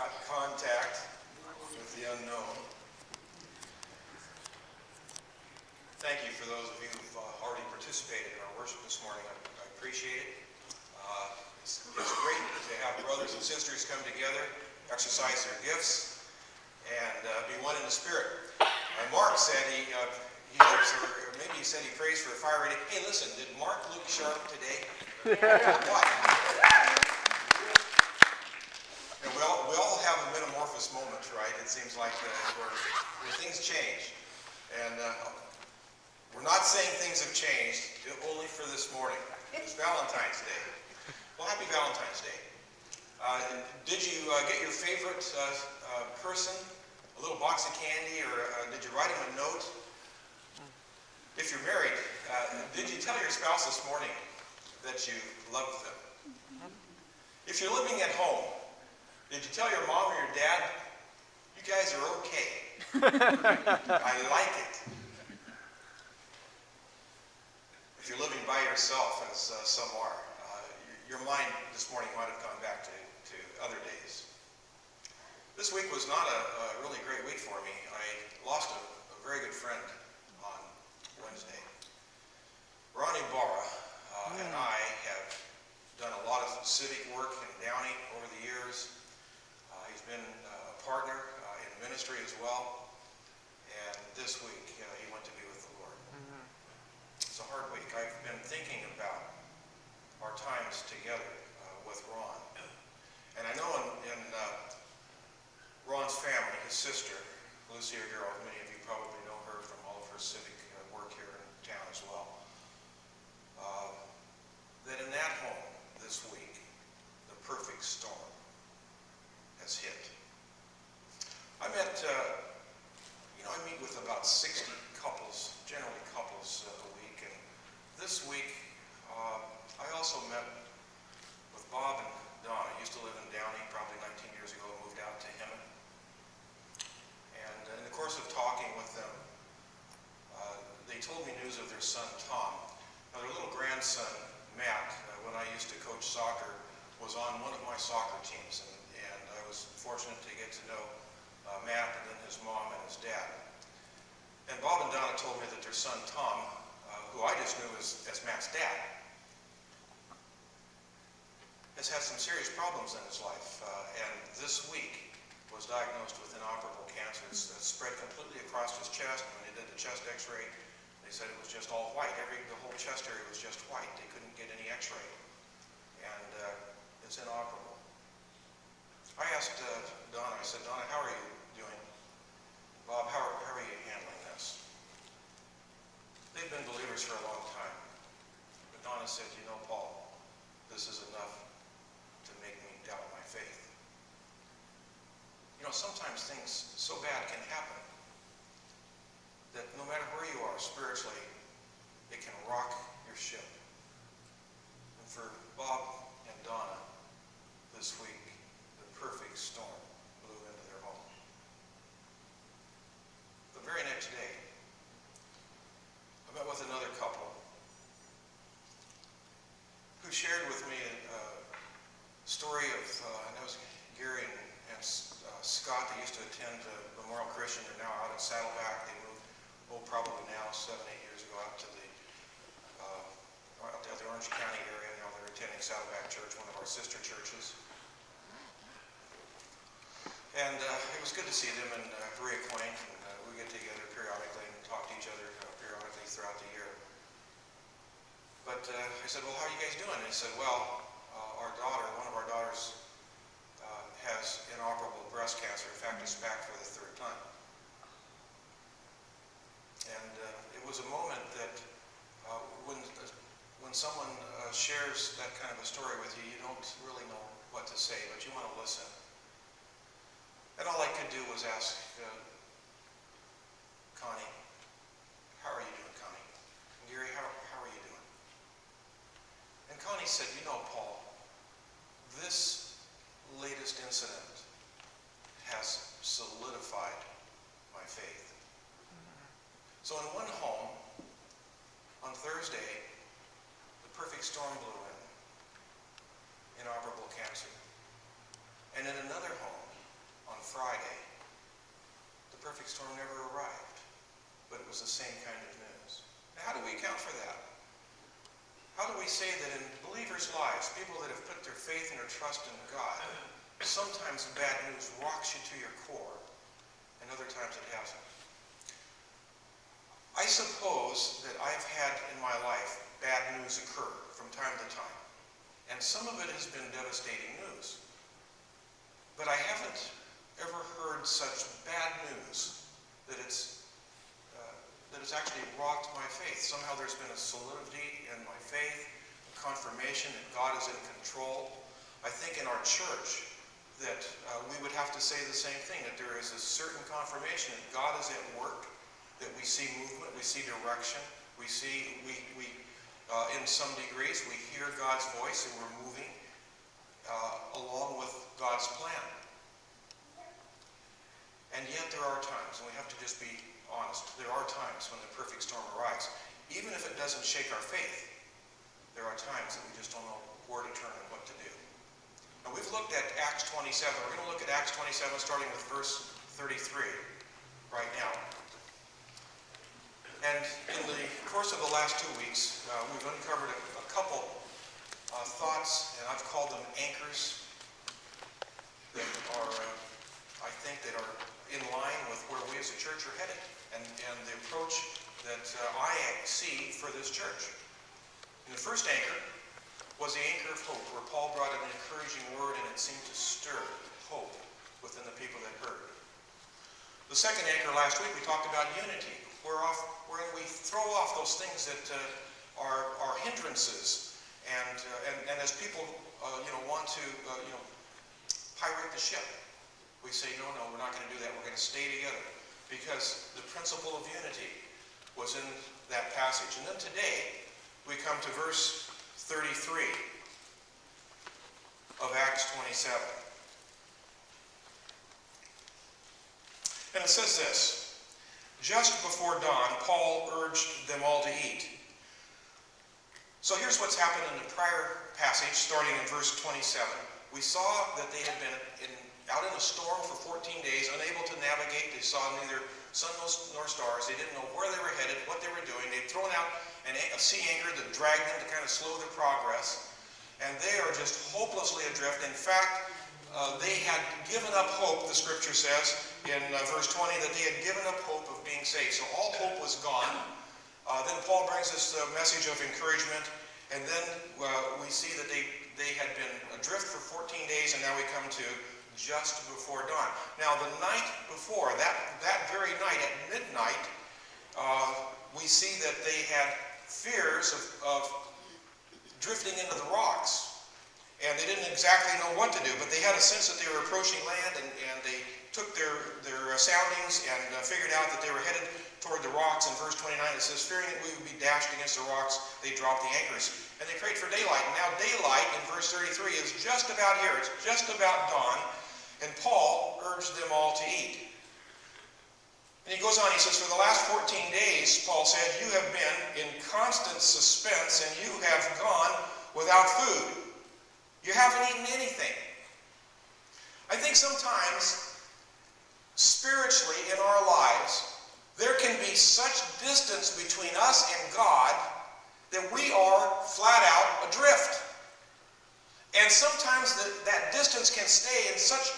got contact with the unknown. Thank you for those of you who've already participated in our worship this morning. I appreciate it. It's great to have brothers and sisters come together, exercise their gifts, and be one in the Spirit. And Mark said he hopes, or maybe he said he prays for a fire rating. Hey, listen, did Mark look sharp today? What? And we all have a metamorphosis moment, right? It seems like where things change. And we're not saying things have changed only for this morning. It's Valentine's Day. Well, happy Valentine's Day. Did you get your favorite person a little box of candy, or did you write him a note? If you're married, did you tell your spouse this morning that you loved them? If you're living at home, did you tell your mom or your dad, you guys are okay? I like it. If you're living by yourself, as some are, your mind this morning might have gone back to other days. This week was not a really great week for me. I lost a very good friend on Wednesday. Ronnie Barra and I have done a lot of civic work in Downey over the years. He's been a partner in ministry as well. And this week, he went to be with the Lord. It's a hard week. I've been thinking about our times together with Ron. And I know in Ron's family, his sister, Lucy O'Garrett, many of you probably know her from all of her civic work here in town as well, that in that home this week, the perfect storm has hit. I meet with about 60 couples, generally couples a week, and this week I also met with Bob and Donna. I used to live in Downey, probably 19 years ago, moved out to Hemet. And in the course of talking with them, they told me news of their son, Tom. Now, their little grandson, Matt, when I used to coach soccer, was on one of my soccer teams, and I was fortunate to get to know Matt and then his mom and his dad. And Bob and Donna told me that their son, Tom, who I just knew as Matt's dad, has had some serious problems in his life, and this week was diagnosed with inoperable cancer. It's spread completely across his chest. When they did the chest x-ray, they said it was just all white. The whole chest area was just white. They couldn't get any x-ray, and it's inoperable. I asked Donna, I said, Donna, how are you doing? Bob, how are you handling this? They've been believers for a long time, but Donna said, you know, Paul, this is enough to make me doubt my faith. You know, sometimes things so bad can happen that no matter where you are spiritually, it can rock your ship. And for Bob and Donna, this week, the perfect storm blew into their home. The very next day, I met with another couple who shared with me a story of, and that was Gary and Scott. They used to attend Memorial Christian. They're now out at Saddleback. They moved, probably now 7-8 years ago, out to the Orange County area. Now they're attending Saddleback Church, one of our sister churches. And it was good to see them and reacquaint. And we get together periodically and talk to each other periodically throughout the year. But I said, well, how are you guys doing? And he said, well, one of our daughters has inoperable breast cancer. In fact, it's back for the third time. And it was a moment that when someone shares that kind of a story with you, you don't really know what to say, but you want to listen. And all I could do was ask Connie, how are you doing, Connie? And Gary, how are you doing? And Connie said, you know, Paul, this latest incident has solidified my faith. So in one home, on Thursday, the perfect storm blew in, inoperable cancer. And in another home, perfect storm never arrived, but it was the same kind of news. Now, how do we account for that? How do we say that in believers' lives, people that have put their faith and their trust in God, sometimes bad news rocks you to your core, and other times it hasn't? I suppose that I've had in my life bad news occur from time to time, and some of it has been devastating news. But I haven't ever heard such bad news that it's actually rocked my faith. Somehow there's been a solidity in my faith, a confirmation that God is in control. I think in our church that we would have to say the same thing, that there is a certain confirmation that God is at work, that we see movement, we see direction, we see, in some degrees, we hear God's voice and we're moving along with God's plan. And yet there are times, and we have to just be honest, there are times when the perfect storm arrives. Even if it doesn't shake our faith, there are times that we just don't know where to turn and what to do. Now we've looked at Acts 27. We're going to look at Acts 27 starting with verse 33 right now. And in the course of the last 2 weeks, we've uncovered a couple thoughts, and I've called them anchors that are, I think, that are in line with where we as a church are headed, and the approach that I see for this church. And the first anchor was the anchor of hope, where Paul brought an encouraging word, and it seemed to stir hope within the people that heard. The second anchor last week, we talked about unity, wherein we throw off those things that are hindrances, and as people want to pirate the ship, we say, no, we're not going to do that. We're going to stay together, because the principle of unity was in that passage. And then today, we come to verse 33 of Acts 27. And it says this: just before dawn, Paul urged them all to eat. So here's what's happened in the prior passage, starting in verse 27. We saw that they had been out in a storm for 14 days, unable to navigate. They saw neither sun nor stars. They didn't know where they were headed, what they were doing. They'd thrown out a sea anchor to drag them, to kind of slow their progress. And they are just hopelessly adrift. In fact, they had given up hope, the scripture says in verse 20, that they had given up hope of being saved. So all hope was gone. Then Paul brings us a message of encouragement. And then we see that they had been adrift for 14 days, and now we come to just before dawn. Now, the night before, that very night at midnight, we see that they had fears of drifting into the rocks. And they didn't exactly know what to do, but they had a sense that they were approaching land, and they took their soundings and figured out that they were headed toward the rocks. In verse 29, it says, fearing that we would be dashed against the rocks, they dropped the anchors. And they prayed for daylight. And now daylight, in verse 33, is just about here. It's just about dawn. And Paul urged them all to eat. And he goes on, he says, for the last 14 days, Paul said, you have been in constant suspense, and you have gone without food. You haven't eaten anything. I think sometimes, spiritually in our lives, there can be such distance between us and God that we are flat out adrift. And sometimes that distance can stay in such